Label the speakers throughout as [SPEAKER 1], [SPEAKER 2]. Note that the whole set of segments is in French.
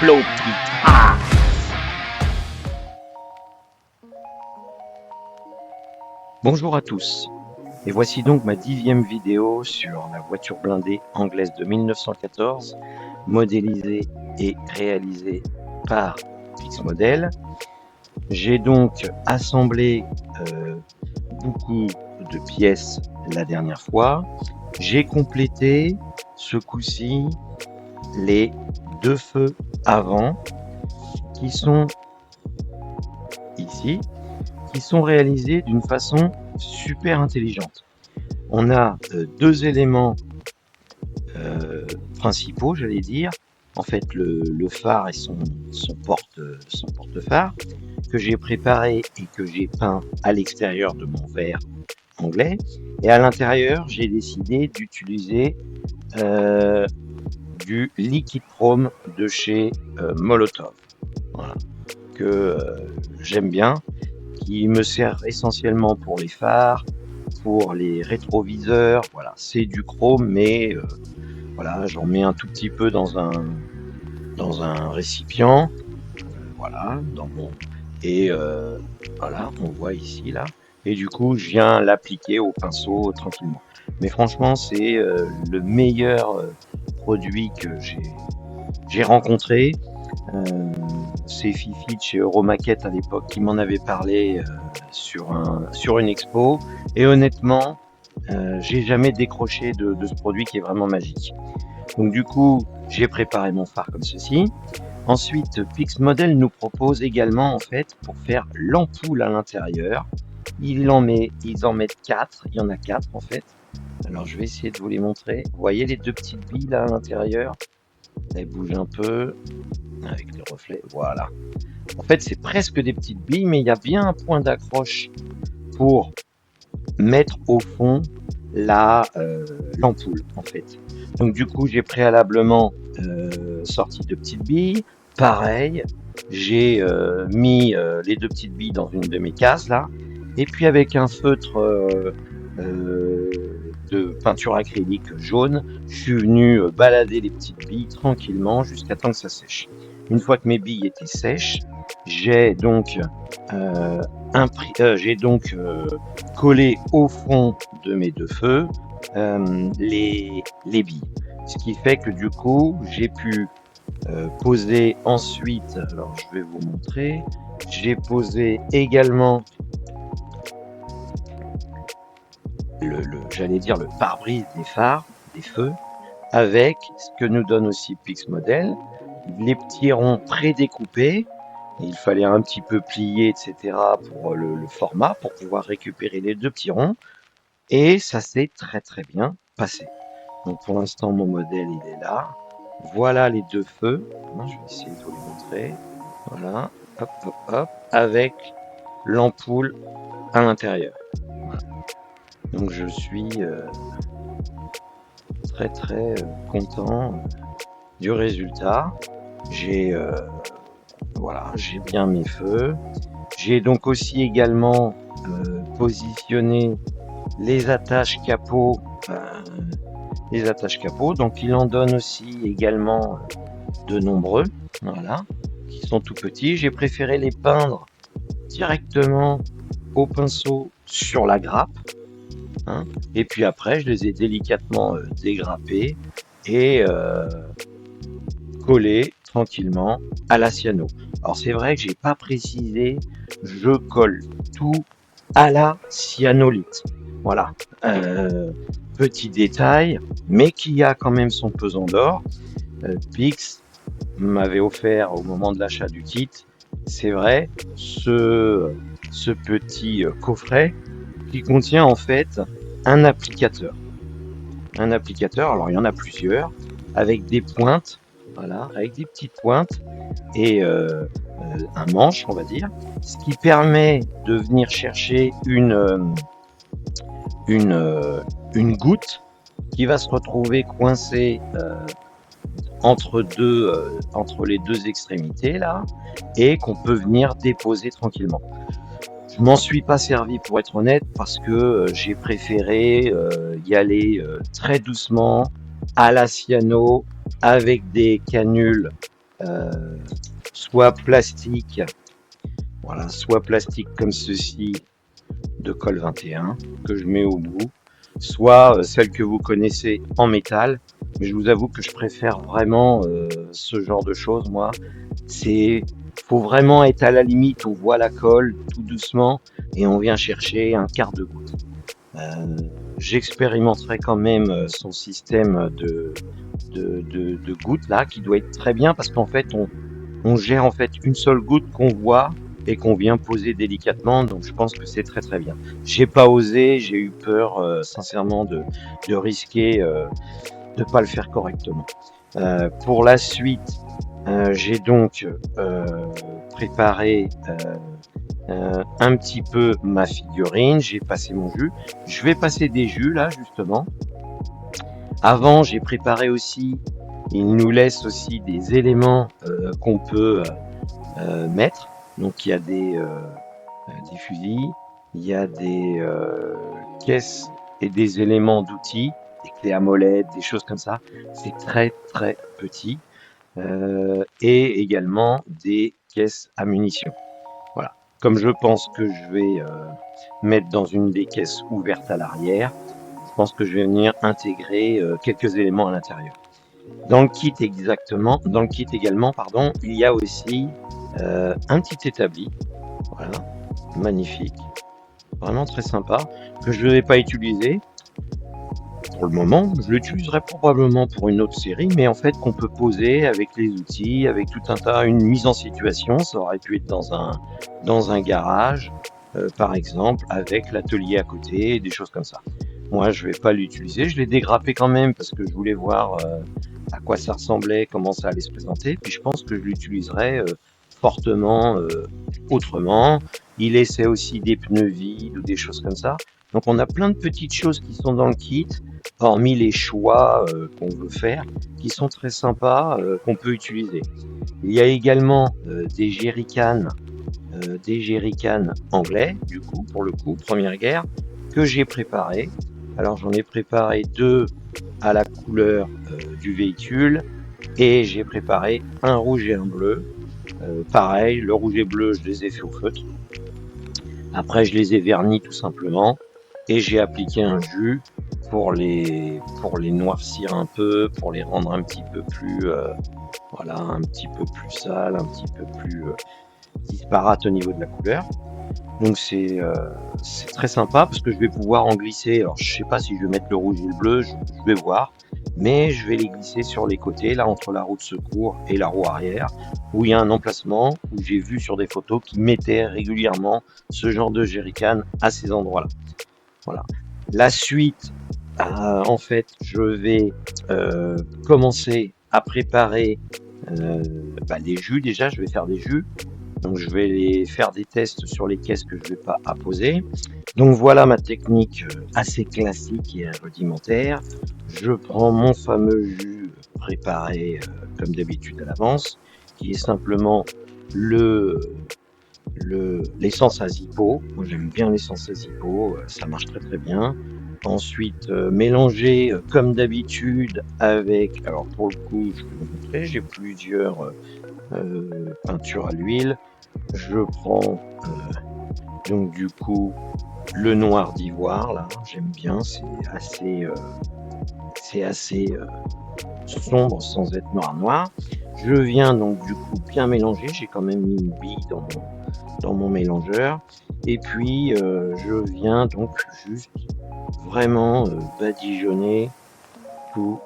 [SPEAKER 1] Floppy. Ah. Bonjour à tous, et voici donc ma 10e vidéo sur la voiture blindée anglaise de 1914, modélisée et réalisée par Pixmodel. J'ai donc assemblé beaucoup de pièces la dernière fois. J'ai complété ce coup-ci les deux feux avant qui sont ici, qui sont réalisés d'une façon super intelligente. On a deux éléments principaux, j'allais dire. En fait, le phare et son porte-phare que j'ai préparé et que j'ai peint à l'extérieur de mon verre anglais. Et à l'intérieur, j'ai décidé d'utiliser du liquide chrome de chez Molotov. Voilà. Que j'aime bien, qui me sert essentiellement pour les phares, pour les rétroviseurs. Voilà, c'est du chrome, mais voilà, j'en mets un tout petit peu dans un récipient. Voilà, et voilà, on voit ici là. Et du coup, je viens l'appliquer au pinceau tranquillement. Mais franchement, c'est le meilleur produit que j'ai rencontré. C'est Fifi de chez Euromaquette à l'époque qui m'en avait parlé sur une expo. Et honnêtement, j'ai jamais décroché de ce produit qui est vraiment magique. Donc du coup, j'ai préparé mon phare comme ceci. Ensuite, Pixmodel nous propose également, en fait, pour faire l'ampoule à l'intérieur, ils en mettent 4, il y en a 4 en fait. Alors je vais essayer de vous les montrer. Vous voyez les deux petites billes là à l'intérieur? Elles bougent un peu avec les reflets, voilà. En fait, c'est presque des petites billes, mais il y a bien un point d'accroche pour mettre au fond l'ampoule en fait. Donc du coup, j'ai préalablement sorti deux petites billes. Pareil, j'ai mis les deux petites billes dans une de mes cases là. Et puis avec un feutre de peinture acrylique jaune, je suis venu balader les petites billes tranquillement jusqu'à temps que ça sèche. Une fois que mes billes étaient sèches, j'ai donc collé au fond de mes deux feux les billes. Ce qui fait que du coup, j'ai pu poser ensuite, alors je vais vous montrer, j'ai posé également j'allais dire le pare-brise des phares, des feux, avec ce que nous donne aussi Pixmodel, les petits ronds prédécoupés. Il fallait un petit peu plier, etc. pour le format, pour pouvoir récupérer les deux petits ronds. Et ça s'est très très bien passé. Donc pour l'instant, mon modèle, il est là. Voilà les deux feux. Je vais essayer de vous les montrer. Voilà, hop, hop, hop, avec l'ampoule à l'intérieur. Voilà. Donc je suis très très content du résultat. Voilà, j'ai bien mes feux. J'ai donc aussi également positionné les attaches capot. Donc il en donne aussi également de nombreux, voilà, qui sont tout petits. J'ai préféré les peindre directement au pinceau sur la grappe. Et puis après, je les ai délicatement dégrappés et collés tranquillement à la cyano. Alors c'est vrai que j'ai pas précisé, je colle tout à la cyanolite. Voilà, petit détail, mais qui a quand même son pesant d'or. Pix m'avait offert au moment de l'achat du kit, c'est vrai, ce petit coffret qui contient en fait un applicateur. Alors il y en a plusieurs, avec des pointes, voilà, avec des petites pointes et un manche, on va dire, ce qui permet de venir chercher une goutte qui va se retrouver coincée entre les deux extrémités là, et qu'on peut venir déposer tranquillement. Je m'en suis pas servi pour être honnête parce que j'ai préféré y aller très doucement à la cyano avec des canules euh, soit plastique, voilà, soit plastique comme ceci de colle 21 que je mets au bout, soit celle que vous connaissez en métal. Mais je vous avoue que je préfère vraiment ce genre de choses, moi. C'est, faut vraiment être à la limite, on voit la colle tout doucement et on vient chercher un quart de goutte. Euh, J'expérimenterai quand même son système de gouttes là, qui doit être très bien parce qu'en fait, on gère en fait une seule goutte qu'on voit et qu'on vient poser délicatement. Donc je pense que c'est très très bien. J'ai pas osé, j'ai eu peur sincèrement de risquer de pas le faire correctement. Pour la suite, j'ai donc préparé un petit peu ma figurine, j'ai passé mon jus. Je vais passer des jus là justement. Avant, j'ai préparé aussi, il nous laisse aussi des éléments qu'on peut mettre. Donc il y a des fusils, il y a des caisses et des éléments d'outils, des clés à molette, des choses comme ça. C'est très très petit. Et également des caisses à munitions. Voilà. Comme je pense que je vais mettre dans une des caisses ouvertes à l'arrière, je pense que je vais venir intégrer quelques éléments à l'intérieur. Dans le kit exactement, dans le kit également, pardon, il y a aussi un petit établi, voilà, magnifique, vraiment très sympa, que je ne vais pas utiliser pour le moment. Je l'utiliserai probablement pour une autre série, mais en fait qu'on peut poser avec les outils, avec tout un tas, une mise en situation. Ça aurait pu être dans un garage, par exemple, avec l'atelier à côté, des choses comme ça. Moi, je vais pas l'utiliser. Je l'ai dégrappé quand même parce que je voulais voir à quoi ça ressemblait, comment ça allait se présenter. Puis je pense que je l'utiliserai fortement autrement. Il laissait aussi des pneus vides ou des choses comme ça. Donc on a plein de petites choses qui sont dans le kit, hormis les choix qu'on veut faire, qui sont très sympas, qu'on peut utiliser. Il y a également des jerrycans anglais, du coup, pour le coup, Première Guerre, que j'ai préparé. Alors j'en ai préparé deux à la couleur du véhicule et j'ai préparé un rouge et un bleu. Pareil, le rouge et bleu, je les ai fait au feutre. Après, je les ai vernis tout simplement et j'ai appliqué un jus pour les noircir un peu, pour les rendre un petit peu plus, voilà, un petit peu plus sales, un petit peu plus disparate au niveau de la couleur. Donc c'est très sympa parce que je vais pouvoir en glisser. Alors je sais pas si je vais mettre le rouge et le bleu, je vais voir. Mais je vais les glisser sur les côtés, là entre la roue de secours et la roue arrière, où il y a un emplacement où j'ai vu sur des photos qui mettaient régulièrement ce genre de jerrycan à ces endroits-là. Voilà. La suite, en fait, je vais commencer à préparer les jus. Déjà, je vais faire des jus. Donc je vais les faire des tests sur les caisses que je ne vais pas apposer. Donc voilà ma technique assez classique et rudimentaire. Je prends mon fameux jus préparé comme d'habitude à l'avance, qui est simplement l'essence à Zippo. Moi j'aime bien l'essence à Zippo, ça marche très très bien. Ensuite mélanger comme d'habitude avec, alors pour le coup je vais vous montrer, j'ai plusieurs peintures à l'huile. Je prends donc du coup le noir d'ivoire là, j'aime bien, c'est assez sombre sans être noir. Je viens donc du coup bien mélanger, j'ai quand même mis une bille dans mon mélangeur et puis je viens donc juste vraiment badigeonner tous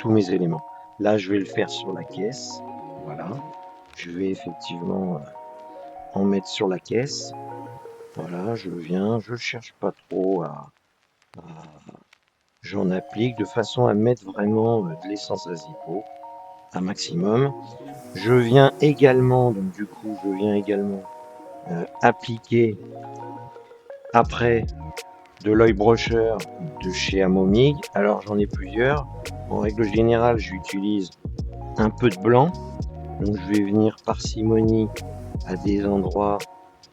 [SPEAKER 1] mes éléments. Là je vais le faire sur la caisse, voilà. Je vais effectivement en mettre sur la caisse. Voilà, je viens, je cherche pas trop j'en applique de façon à mettre vraiment de l'essence à Zippo un maximum. Je viens également, donc du coup, je viens également appliquer après de l'oil brusher de chez Amomig. Alors j'en ai plusieurs. En règle générale, j'utilise un peu de blanc. Donc je vais venir parcimonie à des endroits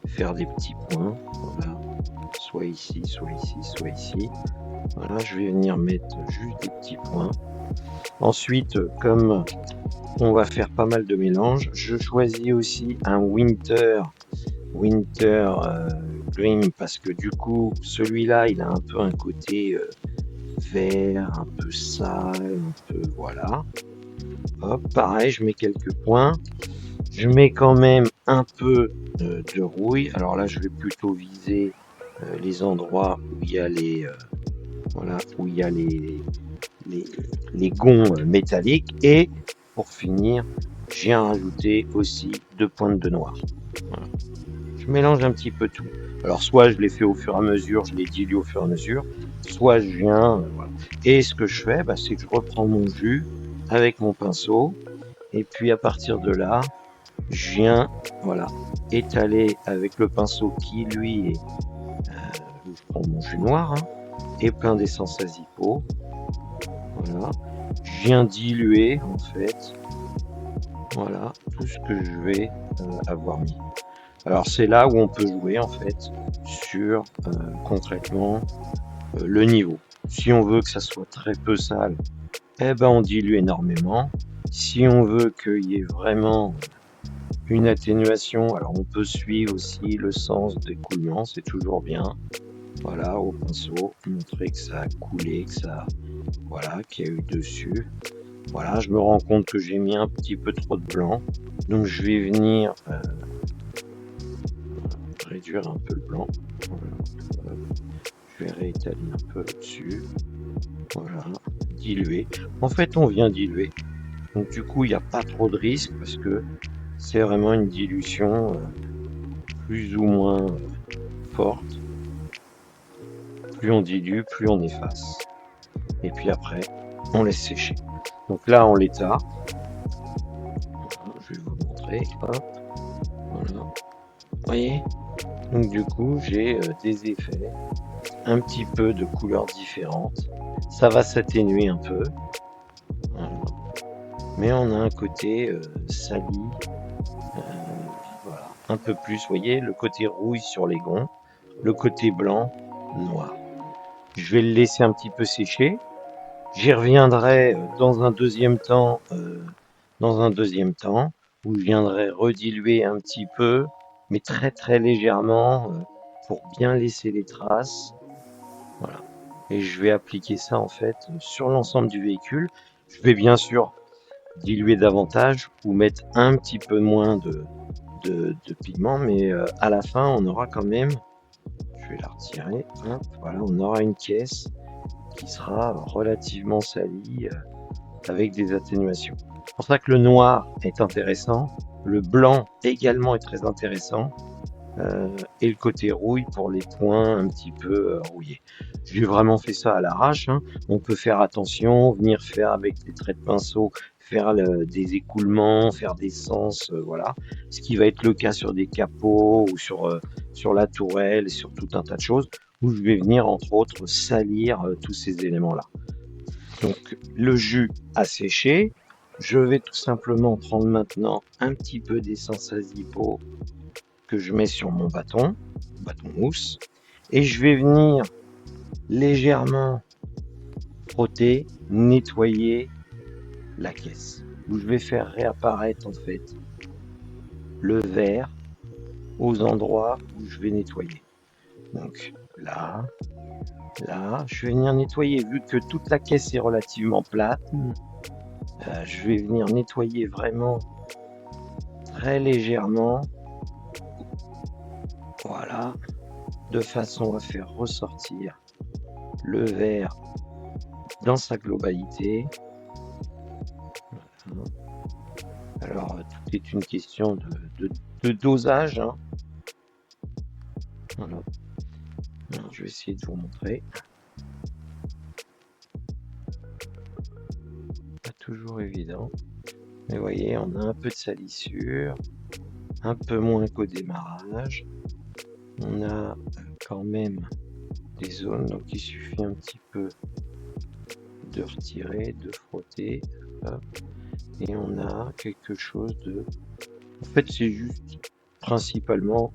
[SPEAKER 1] faire des petits points. Voilà. Soit ici, soit ici, soit ici. Voilà, je vais venir mettre juste des petits points. Ensuite, comme on va faire pas mal de mélanges, je choisis aussi un winter green parce que du coup, celui-là, il a un peu un côté vert, un peu sale, un peu voilà. Hop, pareil, je mets quelques points. Je mets quand même un peu de rouille. Alors là, je vais plutôt viser les endroits où il y a voilà, où il y a les, les gonds métalliques. Et pour finir, j'ai rajouté aussi 2 pointes de noir. Voilà. Je mélange un petit peu tout. Alors soit je les fais au fur et à mesure, je les dilue au fur et à mesure, soit je viens, voilà. Et ce que je fais, bah, c'est que je reprends mon jus avec mon pinceau, et puis à partir de là, je viens, voilà, étaler avec le pinceau qui lui est, je prends mon jus noir, hein, et plein d'essence Azipo, voilà. Je viens diluer en fait, voilà, tout ce que je vais avoir mis. Alors c'est là où on peut jouer en fait sur concrètement le niveau. Si on veut que ça soit très peu sale, eh ben on dilue énormément. Si on veut qu'il y ait vraiment une atténuation, alors on peut suivre aussi le sens d'écoulement, c'est toujours bien. Voilà, au pinceau, montrer que ça a coulé, que ça, voilà, qu'il y a eu dessus. Voilà, je me rends compte que j'ai mis un petit peu trop de blanc, donc je vais venir réduire un peu le blanc. Voilà. Je vais réétaler un peu dessus. Voilà, diluer. En fait, on vient diluer. Donc du coup, il n'y a pas trop de risque parce que c'est vraiment une dilution plus ou moins forte. Plus on dilue, plus on efface. Et puis après, on laisse sécher. Donc là, en l'état, je vais vous montrer. Hop, voilà. Vous voyez? Donc du coup, j'ai des effets, un petit peu de couleurs différentes. Ça va s'atténuer un peu. Voilà. Mais on a un côté sali, voilà, un peu plus, vous voyez, le côté rouille sur les gonds, le côté blanc, noir. Je vais le laisser un petit peu sécher. J'y reviendrai dans un deuxième temps, où je viendrai rediluer un petit peu, mais très très légèrement, pour bien laisser les traces. Voilà. Et je vais appliquer ça en fait sur l'ensemble du véhicule. Je vais bien sûr diluer davantage ou mettre un petit peu moins de pigment, mais à la fin, on aura quand même, je vais la retirer, hop, voilà, on aura une caisse qui sera relativement salie avec des atténuations. C'est pour ça que le noir est intéressant, le blanc également est très intéressant, et le côté rouille pour les points un petit peu rouillés. J'ai vraiment fait ça à l'arrache, hein. On peut faire attention, venir faire avec des traits de pinceau, faire des écoulements, faire des sens, voilà. Ce qui va être le cas sur des capots ou sur la tourelle et sur tout un tas de choses où je vais venir entre autres salir tous ces éléments-là. Donc le jus a séché. Je vais tout simplement prendre maintenant un petit peu d'essence Azipo que je mets sur mon bâton mousse, et je vais venir légèrement frotter, nettoyer la caisse, où je vais faire réapparaître en fait le vert aux endroits où je vais nettoyer. Donc là, je vais venir nettoyer, vu que toute la caisse est relativement plate, je vais venir nettoyer vraiment très légèrement, voilà, de façon à faire ressortir le vert dans sa globalité. Voilà. Alors, tout est une question de dosage, hein. Voilà. Alors, je vais essayer de vous montrer. Pas toujours évident. Mais vous voyez, on a un peu de salissure, un peu moins qu'au démarrage. On a quand même des zones, donc il suffit un petit peu de retirer, de frotter, hop, et on a quelque chose de... En fait, c'est juste principalement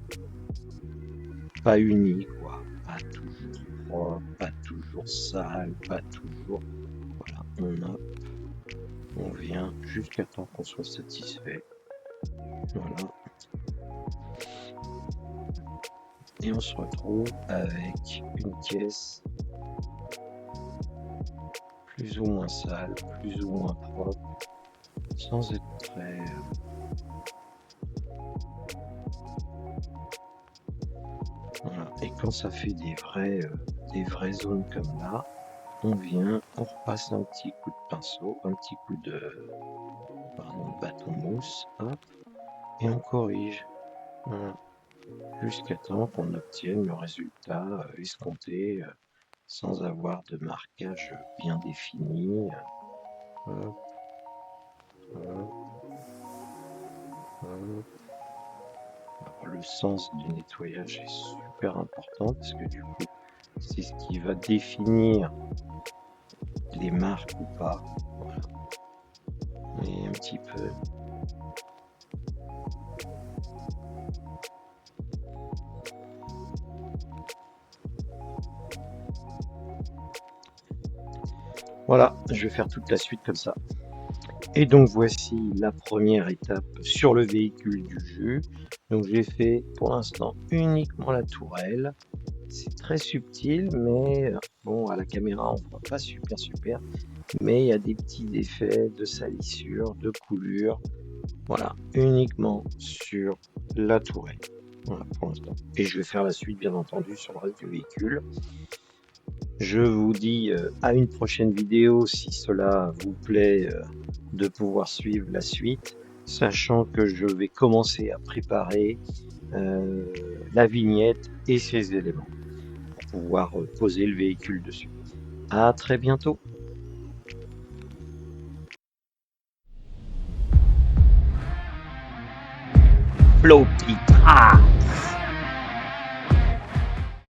[SPEAKER 1] pas uni, quoi. Pas toujours propre, pas toujours sale, pas toujours. Voilà, on vient jusqu'à temps qu'on soit satisfait. Voilà. Et on se retrouve avec une caisse plus ou moins sale, plus ou moins propre, sans être très... Voilà. Et quand ça fait des vraies zones comme là, on vient, on repasse un petit coup de pinceau, un petit coup de bâton mousse, hop, et on corrige. Voilà. Jusqu'à temps qu'on obtienne le résultat escompté sans avoir de marquage bien défini. Hop, hop, hop. Alors, le sens du nettoyage est super important parce que du coup, c'est ce qui va définir les marques ou pas. Voilà. Et un petit peu. Voilà, je vais faire toute la suite comme ça. Et donc voici la première étape sur le véhicule du jus. Donc j'ai fait pour l'instant uniquement la tourelle. C'est très subtil, mais bon, à la caméra on voit pas super. Mais il y a des petits effets de salissure, de coulure. Voilà, uniquement sur la tourelle. Voilà pour l'instant. Et je vais faire la suite bien entendu sur le reste du véhicule. Je vous dis à une prochaine vidéo si cela vous plaît de pouvoir suivre la suite, sachant que je vais commencer à préparer la vignette et ses éléments pour pouvoir poser le véhicule dessus. À très bientôt. Floppy.